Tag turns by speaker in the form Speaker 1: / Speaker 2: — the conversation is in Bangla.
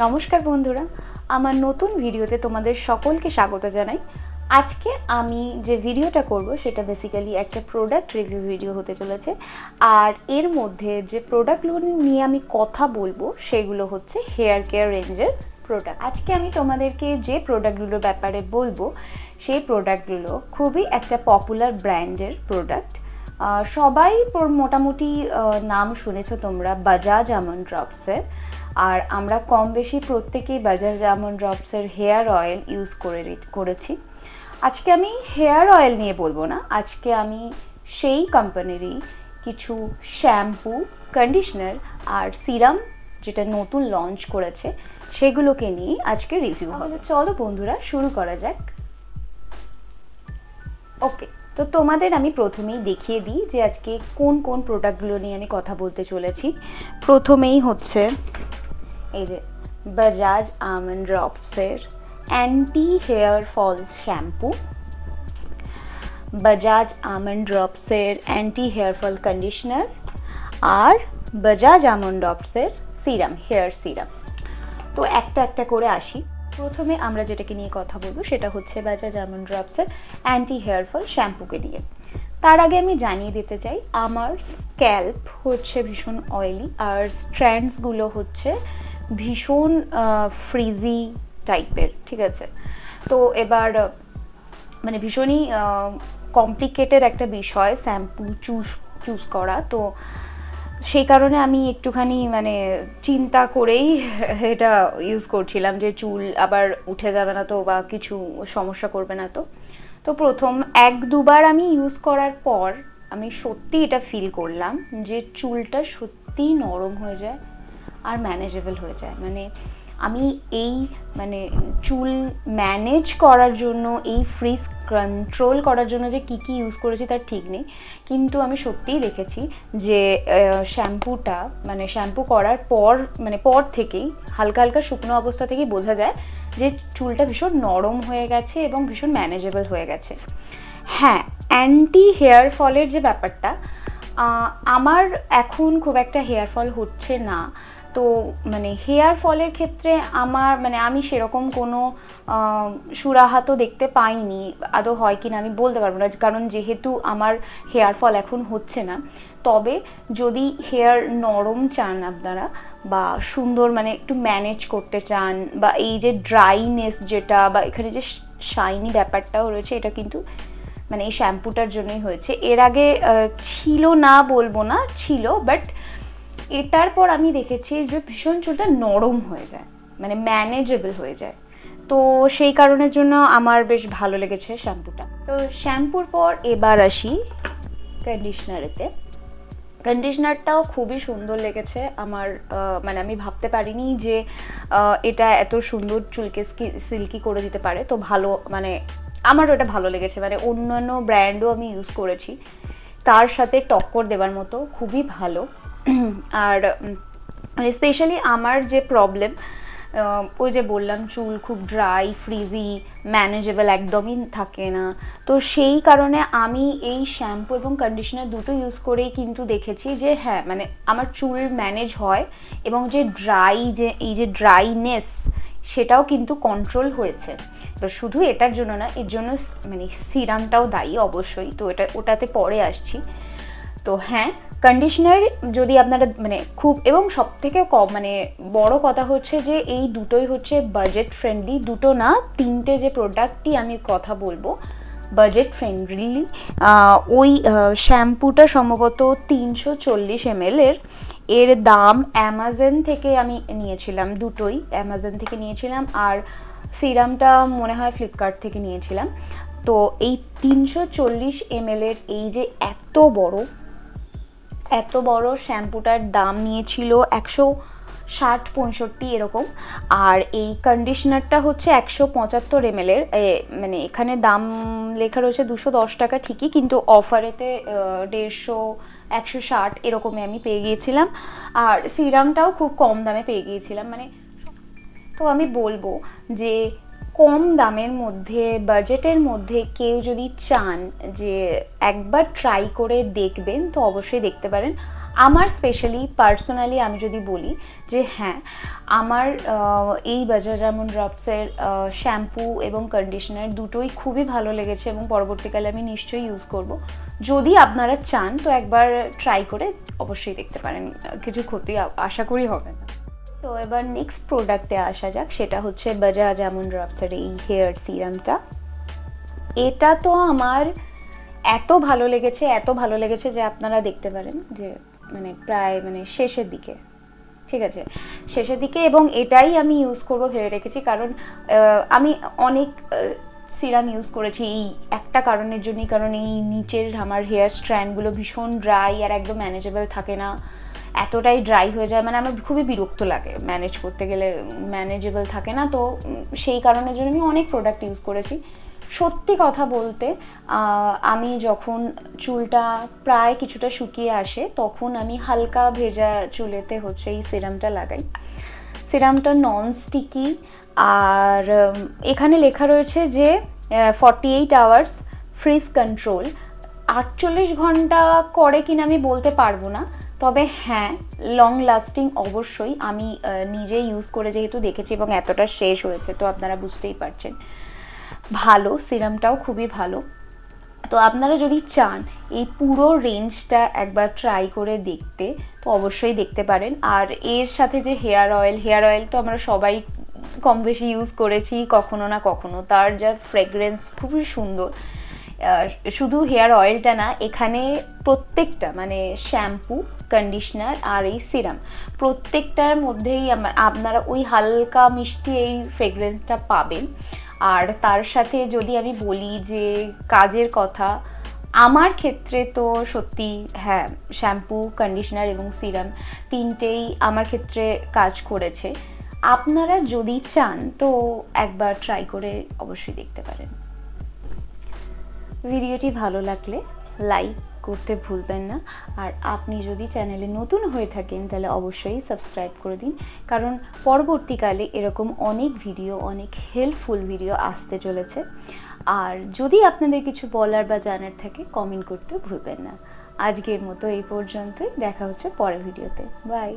Speaker 1: নমস্কার বন্ধুরা, আমার নতুন ভিডিওতে তোমাদের সকলকে স্বাগত জানাই। আজকে আমি যে ভিডিওটা করব সেটা বেসিক্যালি একটা প্রোডাক্ট রিভিউ ভিডিও হতে চলেছে। আর এর মধ্যে যে প্রোডাক্টগুলো নিয়ে আমি কথা বলবো সেগুলো হচ্ছে হেয়ার কেয়ার রেঞ্জের প্রোডাক্ট। আজকে আমি তোমাদেরকে যে প্রোডাক্টগুলোর ব্যাপারে বলবো সেই প্রোডাক্টগুলো খুবই একটা পপুলার ব্র্যান্ডের প্রোডাক্ট। সবাই মোটামুটি নাম শুনেছো তোমরা বাজাজ আমন্ড ড্রপসের। আর আমরা কম বেশি প্রত্যেকেই বাজাজ আমন্ড ড্রপসের হেয়ার অয়েল ইউজ করেছি। আজকে আমি হেয়ার অয়েল নিয়ে বলবো না, আজকে আমি সেই কোম্পানিরই কিছু শ্যাম্পু, কন্ডিশনার আর সিরাম যেটা নতুন লঞ্চ করেছে সেগুলোকে নিয়ে আজকে রিভিউ হবে। চলো বন্ধুরা শুরু করা যাক। ওকে, তো তোমাদের আমি প্রথমেই দেখিয়ে দিই যে আজকে কোন কোন প্রোডাক্টগুলো নিয়ে আমি কথা বলতে চলেছি। প্রথমেই হচ্ছে এই যে বাজাজ আমন্ড ড্রপসের anti hair fall shampoo, Bajaj almond ড্রপসের অ্যান্টি হেয়ার ফল কন্ডিশনার আর বাজাজ আমন্ড ড্রপসের সিরাম, হেয়ার সিরাম। তো একটা একটা করে আসি। প্রথমে আমরা যেটাকে নিয়ে কথা বলবো সেটা হচ্ছে বাজাজ আমন্ড ড্রপসের অ্যান্টি হেয়ার ফল শ্যাম্পুকে নিয়ে। তার আগে আমি জানিয়ে দিতে চাই আমার স্ক্যাল্প হচ্ছে ভীষণ অয়েলি আর স্ট্র্যান্ডসগুলো হচ্ছে ভীষণ ফ্রিজি টাইপের, ঠিক আছে? তো এবার মানে ভীষণই কমপ্লিকেটেড একটা বিষয় শ্যাম্পু চুজ করা। তো সেই কারণে আমি একটুখানি মানে চিন্তা করেই এটা ইউজ করছিলাম যে চুল আবার উঠে যাবে না তো বা কিছু সমস্যা করবে না। তো প্রথম এক দুবার আমি ইউজ করার পর আমি সত্যি এটা ফিল করলাম যে চুলটা সত্যি নরম হয়ে যায় আর ম্যানেজেবল হয়ে যায়। মানে আমি এই মানে চুল ম্যানেজ করার জন্য, এই ফ্রিজ কন্ট্রোল করার জন্য যে কী কী ইউজ করেছি তার ঠিক নেই, কিন্তু আমি সত্যিই দেখেছি যে শ্যাম্পুটা মানে শ্যাম্পু করার পর মানে পর থেকেই হালকা হালকা শুকনো অবস্থা থেকেই বোঝা যায় যে চুলটা ভীষণ নরম হয়ে গেছে এবং ভীষণ ম্যানেজেবল হয়ে গেছে। হ্যাঁ, অ্যান্টি হেয়ার ফলের যে ব্যাপারটা, আমার এখন খুব একটা হেয়ার ফল হচ্ছে না। তো মানে হেয়ার ফলের ক্ষেত্রে আমার মানে আমি সেরকম কোনো সুরাহা তো দেখতে পাইনি। আদৌ হয় কি না আমি বলতে পারবো না, কারণ যেহেতু আমার হেয়ার ফল এখন হচ্ছে না। তবে যদি হেয়ার নরম চান আপনারা বা সুন্দর মানে একটু ম্যানেজ করতে চান বা এই যে ড্রাইনেস যেটা বা এখানে যে শাইনি ব্যাপারটাও রয়েছে, এটা কিন্তু মানে এই শ্যাম্পুটার জন্যই হয়েছে। এর আগে ছিল না বলবো না, ছিল, বাট এটার পর আমি দেখেছি যে ভীষণ চুলটা নরম হয়ে যায়, মানে ম্যানেজেবল হয়ে যায়। তো সেই কারণের জন্য আমার বেশ ভালো লেগেছে শ্যাম্পুটা। তো শ্যাম্পুর পর এবার আসি কন্ডিশনারেতে। কন্ডিশনারটাও খুবই সুন্দর লেগেছে আমার। মানে আমি ভাবতে পারিনি যে এটা এত সুন্দর চুলকে সিল্কি করে দিতে পারে। তো ভালো, মানে আমারও এটা ভালো লেগেছে। মানে অন্যান্য ব্র্যান্ডও আমি ইউজ করেছি, তার সাথে টক্কর দেওয়ার মতো খুবই ভালো। আর স্পেশালি আমার যে প্রবলেম, ওই যে বললাম চুল খুব ড্রাই, ফ্রিজি, ম্যানেজেবল একদমই থাকে না। তো সেই কারণে আমি এই শ্যাম্পু এবং কন্ডিশনার দুটো ইউজ করেই কিন্তু দেখেছি যে হ্যাঁ মানে আমার চুল ম্যানেজ হয় এবং যে এই যে ড্রাইনেস সেটাও কিন্তু কন্ট্রোল হয়েছে। এবার শুধু এটার জন্য না, এর জন্য মানে সিরামটাও দায়ী অবশ্যই। তো ওটাতে পরে আসছি। তো হ্যাঁ, কন্ডিশনার যদি আপনারা মানে খুব, এবং সব থেকে কম মানে বড় কথা হচ্ছে যে এই দুটোই হচ্ছে বাজেট ফ্রেন্ডলি। দুটো না, তিনটে যে প্রোডাক্টই আমি কথা বলবো বাজেট ফ্রেন্ডলি। ওই শ্যাম্পুটা সম্ভবত 340 ml এর দাম অ্যামাজন থেকে আমি নিয়েছিলাম, দুটোই অ্যামাজন থেকে নিয়েছিলাম। আর সিরামটা মনে হয় ফ্লিপকার্ট থেকে নিয়েছিলাম। তো এই 340 ml এর এই যে এত বড় শ্যাম্পুটার দাম নিয়েছিল 160-65 এরকম। আর এই কন্ডিশনারটা হচ্ছে 175 ml এর। মানে এখানে দাম লেখা রয়েছে 210 টাকা ঠিকই, কিন্তু অফারেতে 150-160 এরকমই আমি পেয়ে গিয়েছিলাম। আর সিরামটাও খুব কম দামে পেয়ে গিয়েছিলাম। মানে তো আমি বলবো যে কম দামের মধ্যে, বাজেটের মধ্যে কেউ যদি চান যে একবার ট্রাই করে দেখবেন তো অবশ্যই দেখতে পারেন। আমার স্পেশালি পার্সোনালি আমি যদি বলি যে হ্যাঁ, আমার এই বাজাজ আমন্ড ড্রপসের শ্যাম্পু এবং কন্ডিশনার দুটোই খুবই ভালো লেগেছে এবং পরবর্তীকালে আমি নিশ্চয়ই ইউজ করব। যদি আপনারা চান তো একবার ট্রাই করে অবশ্যই দেখতে পারেন, কিছু ক্ষতি আশা করি হবে না। তো এবার নেক্সট প্রোডাক্টে আসা যাক, সেটা হচ্ছে বাজাজ আমন্ড ড্রপসের এই হেয়ার সিরামটা। এটা তো আমার এত ভালো লেগেছে যে আপনারা দেখতে পারেন যে মানে প্রায় মানে শেষের দিকে, ঠিক আছে, শেষের দিকে, এবং এটাই আমি ইউজ করব ভেবে রেখেছি। কারণ আমি অনেক সিরাম ইউজ করেছি এই একটা কারণের জন্যই, কারণ এই নিচের আমার হেয়ার স্ট্র্যান্ডগুলো ভীষণ ড্রাই আর একদম ম্যানেজেবল থাকে না, এতটাই ড্রাই হয়ে যায়, মানে আমার খুবই বিরক্ত লাগে ম্যানেজ করতে গেলে, ম্যানেজেবল থাকে না। তো সেই কারণের জন্য আমি অনেক প্রোডাক্ট ইউজ করেছি। সত্যি কথা বলতে আমি যখন চুলটা প্রায় কিছুটা শুকিয়ে আসে তখন আমি হালকা ভেজা চুলেতে হচ্ছে এই সিরামটা লাগাই। সিরামটা নন স্টিকি, আর এখানে লেখা রয়েছে যে 48 আওয়ার্স ফ্রিজ কন্ট্রোল। 48 ঘন্টা করে কিনা আমি বলতে পারবো না, তবে হ্যাঁ লং লাস্টিং অবশ্যই। আমি নিজে ইউজ করে যেহেতু দেখেছি এবং এতটা শেষ হয়েছে, তো আপনারা বুঝতেই পারছেন ভালো, সিরামটাও খুবই ভালো। তো আপনারা যদি চান এই পুরো রেঞ্জটা একবার ট্রাই করে দেখতে, তো অবশ্যই দেখতে পারেন। আর এর সাথে যে হেয়ার অয়েল তো আমরা সবাই কম বেশি ইউজ করেছি কখনো না কখনো, তার যা ফ্রেগরেন্স খুবই সুন্দর। শুধু হেয়ার অয়েলটা না, এখানে প্রত্যেকটা মানে শ্যাম্পু, কন্ডিশনার আর এই সিরাম প্রত্যেকটার মধ্যেই আপনারা ওই হালকা মিষ্টি এই ফ্রেগরেন্সটা পাবেন। আর তার সাথে যদি আমি বলি যে কাজের কথা, আমার ক্ষেত্রে তো সত্যি হ্যাঁ, শ্যাম্পু, কন্ডিশনার এবং সিরাম তিনটেই আমার ক্ষেত্রে কাজ করেছে। আপনারা যদি চান তো একবার ট্রাই করে অবশ্যই দেখতে পারেন। ভিডিওটি ভালো লাগলে লাইক করতে ভুলবেন না, আর আপনি যদি চ্যানেলে নতুন হয়ে থাকেন তাহলে অবশ্যই সাবস্ক্রাইব করে দিন, কারণ পরবর্তীকালে এরকম অনেক ভিডিও, অনেক হেল্পফুল ভিডিও আসতে চলেছে। আর যদি আপনাদের কিছু বলার বা জানার থাকে কমেন্ট করতে ভুলবেন না। আজকের মতো এই পর্যন্তই, দেখা হচ্ছে পরের ভিডিওতে। বাই।